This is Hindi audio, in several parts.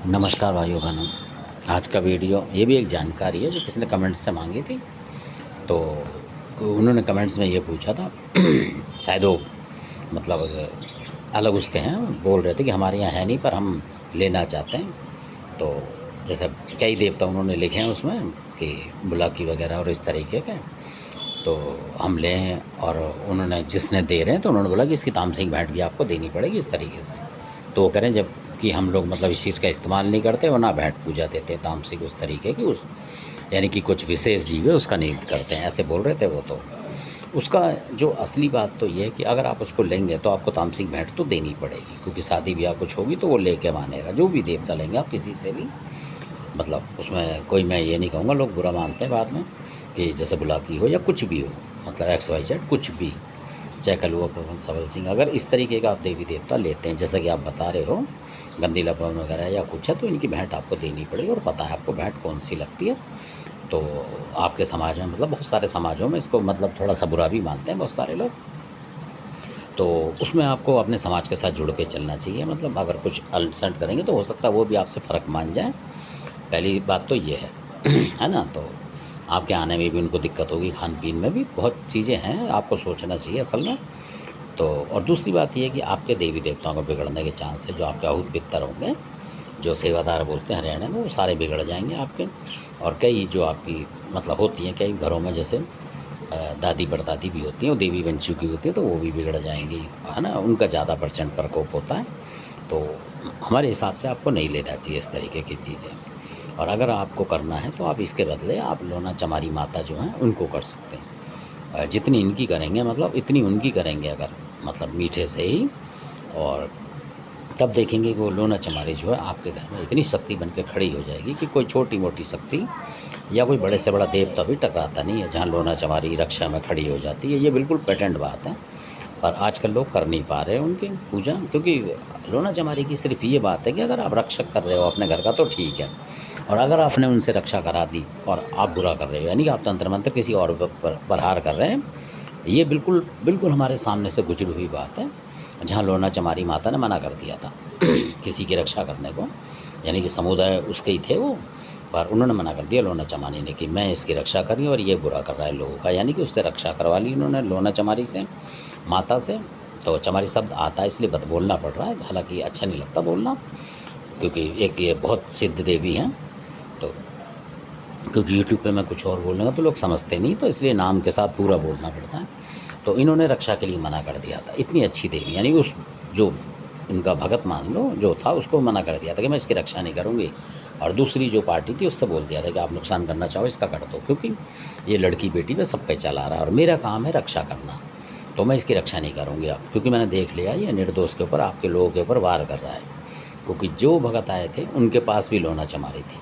नमस्कार भाइयों बहनों। आज का वीडियो ये भी एक जानकारी है जो किसी ने कमेंट्स से मांगी थी। तो उन्होंने कमेंट्स में ये पूछा था शायद वो मतलब अलग उसके हैं, बोल रहे थे कि हमारे यहाँ है नहीं पर हम लेना चाहते हैं। तो जैसे कई देवता उन्होंने लिखे हैं उसमें कि बुलाकी वगैरह और इस तरीके के, तो हम लें। और उन्होंने जिसने दे रहे हैं तो उन्होंने बोला कि इसकी तामसिक भेंट भी आपको देनी पड़ेगी इस तरीके से। तो वो करें जब कि हम लोग मतलब इस चीज़ का इस्तेमाल नहीं करते और ना भेंट पूजा देते तामसिक उस तरीके की, उस यानी कि कुछ विशेष जीव है उसका नहीं करते हैं, ऐसे बोल रहे थे वो। तो उसका जो असली बात तो ये है कि अगर आप उसको लेंगे तो आपको तामसिक भेंट तो देनी पड़ेगी, क्योंकि शादी ब्याह कुछ होगी तो वो लेके मानेगा। जो भी देवता लेंगे आप किसी से भी, मतलब उसमें कोई, मैं ये नहीं कहूँगा, लोग बुरा मानते हैं बाद में कि जैसे बुलाकी हो या कुछ भी हो, मतलब XYZ कुछ भी, चाहे कलुआ पवन सबल सिंह, अगर इस तरीके का आप देवी देवता लेते हैं जैसा कि आप बता रहे हो, गंदीला पवन वगैरह या कुछ है, तो इनकी भेंट आपको देनी पड़ेगी। और पता है आपको भेंट कौन सी लगती है। तो आपके समाज में, मतलब बहुत सारे समाजों में इसको मतलब थोड़ा सा बुरा भी मानते हैं बहुत सारे लोग। तो उसमें आपको अपने समाज के साथ जुड़ के चलना चाहिए। मतलब अगर कुछ अल्सर्ट करेंगे तो हो सकता है वो भी आपसे फ़र्क मान जाए। पहली बात तो ये है है ना। तो आपके आने में भी उनको दिक्कत होगी, खान पीन में भी बहुत चीज़ें हैं, आपको सोचना चाहिए असल में। तो और दूसरी बात ये है कि आपके देवी देवताओं को बिगड़ने के चांस है। जो आपके आहूत पितर होंगे, जो सेवादार बोलते हैं हरियाणा में, वो सारे बिगड़ जाएंगे आपके। और कई जो आपकी मतलब होती हैं कई घरों में, जैसे दादी परदादी भी होती हैं, वो देवी बन चुकी होती है, तो वो भी बिगड़ जाएंगी, है ना। उनका ज़्यादा % प्रकोप होता है। तो हमारे हिसाब से आपको नहीं लेना चाहिए इस तरीके की चीज़ें। और अगर आपको करना है तो आप इसके बदले आप लोना चमारी माता जो हैं उनको कर सकते हैं। जितनी इनकी करेंगे मतलब इतनी उनकी करेंगे, अगर मतलब मीठे से ही। और तब देखेंगे कि वो लोना चमारी जो है आपके घर में इतनी शक्ति बन के खड़ी हो जाएगी कि कोई छोटी मोटी शक्ति या कोई बड़े से बड़ा देवता भी टकराता नहीं है। जहाँ लोना चमारी रक्षा में खड़ी हो जाती है, ये बिल्कुल पेटेंट बात है। पर आजकल लोग कर नहीं पा रहे हैं उनकी पूजा, क्योंकि लोना चमारी की सिर्फ ये बात है कि अगर आप रक्षक कर रहे हो अपने घर का तो ठीक है, और अगर आपने उनसे रक्षा करा दी और आप बुरा कर रहे हो, यानी कि आप तंत्र मंत्र किसी और पर प्रहार कर रहे हैं, ये बिल्कुल बिल्कुल हमारे सामने से गुजरी हुई बात है। जहाँ लोना चमारी माता ने मना कर दिया था किसी की रक्षा करने को, यानी कि समुदाय उसके ही थे वो, पर उन्होंने मना कर दिया लोना चमारी ने कि मैं इसकी रक्षा कर रही हूँ और ये बुरा कर रहा है लोगों का, यानी कि उससे रक्षा करवा ली उन्होंने लोना चमारी से, माता से। तो चमारी शब्द आता है इसलिए बत बोलना पड़ रहा है, हालांकि अच्छा नहीं लगता बोलना, क्योंकि एक ये बहुत सिद्ध देवी हैं। तो क्योंकि यूट्यूब पे मैं कुछ और बोलूँगा तो लोग समझते नहीं, तो इसलिए नाम के साथ पूरा बोलना पड़ता है। तो इन्होंने रक्षा के लिए मना कर दिया था। इतनी अच्छी देवी, यानी उस जो इनका भगत मान लो जो था, उसको मना कर दिया था कि मैं इसकी रक्षा नहीं करूँगी। और दूसरी जो पार्टी थी उससे बोल दिया था कि आप नुकसान करना चाहो इसका कर दो, क्योंकि ये लड़की बेटी पे सब पे चला रहा है और मेरा काम है रक्षा करना, तो मैं इसकी रक्षा नहीं करूँगी आप, क्योंकि मैंने देख लिया ये निर्दोष के ऊपर, आपके लोगों के ऊपर वार कर रहा है। क्योंकि जो भगत आए थे उनके पास भी लोना चमारी थी,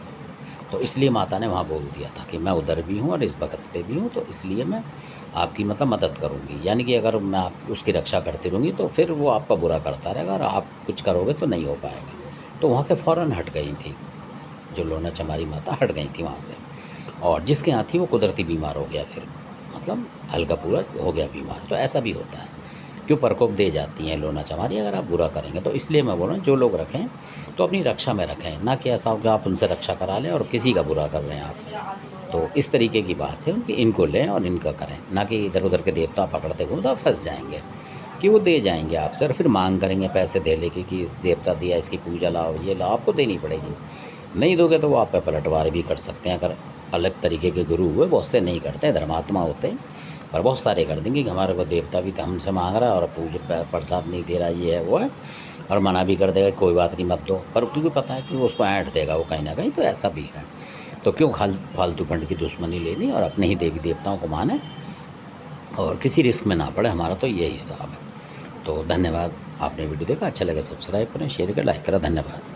तो इसलिए माता ने वहाँ बोल दिया था कि मैं उधर भी हूँ और इस भगत पे भी हूँ, तो इसलिए मैं आपकी मतलब मदद करूँगी। यानी कि अगर मैं आप उसकी रक्षा करती रहूँगी तो फिर वो आपका बुरा करता रहेगा और आप कुछ करोगे तो नहीं हो पाएगा। तो वहाँ से फ़ौरन हट गई थी, जो लोना चमारी माता हट गई थी वहाँ से। और जिसके यहाँ थी वो कुदरती बीमार हो गया, फिर मतलब हल्का पूरा हो गया बीमार। तो ऐसा भी होता है, क्यों प्रकोप दे जाती हैं लोना चमारी अगर आप बुरा करेंगे। तो इसलिए मैं बोल रहा हूँ जो लोग रखें तो अपनी रक्षा में रखें, ना कि ऐसा हो कि आप उनसे रक्षा करा लें और किसी का बुरा कर रहे हैं आप। तो इस तरीके की बात है उनकी, इनको लें और इनका करें, ना कि इधर उधर के देवता पकड़ते घूमते आप फंस जाएंगे कि वो दे जाएंगे आपसे और फिर मांग करेंगे पैसे दे लेके कि इस देवता दिया इसकी पूजा लाओ ये लाओ, आपको देनी पड़ेगी। नहीं दोगे तो वो आप पे पलटवार भी कर सकते हैं। अगर अलग तरीके के गुरु हुए, बहुत से नहीं करते हैं, धर्मात्मा होते हैं, पर बहुत सारे कर देंगे कि हमारे को देवता भी हमसे मांग रहा है और पूजा प्रसाद नहीं दे रहा, ये है वो है, और मना भी कर देगा कोई बात नहीं मत दो, पर क्योंकि पता है कि वो उसको ऐंठ देगा वो कहीं ना कहीं। तो ऐसा भी है, तो क्यों फालतू फंड की दुश्मनी लेनी, और अपने ही देवी देवताओं को माने और किसी रिस्क में ना पड़े। हमारा तो यही हिसाब है। तो धन्यवाद, आपने वीडियो देखा, अच्छा लगे सब्सक्राइब करें, शेयर करें, लाइक करें। धन्यवाद।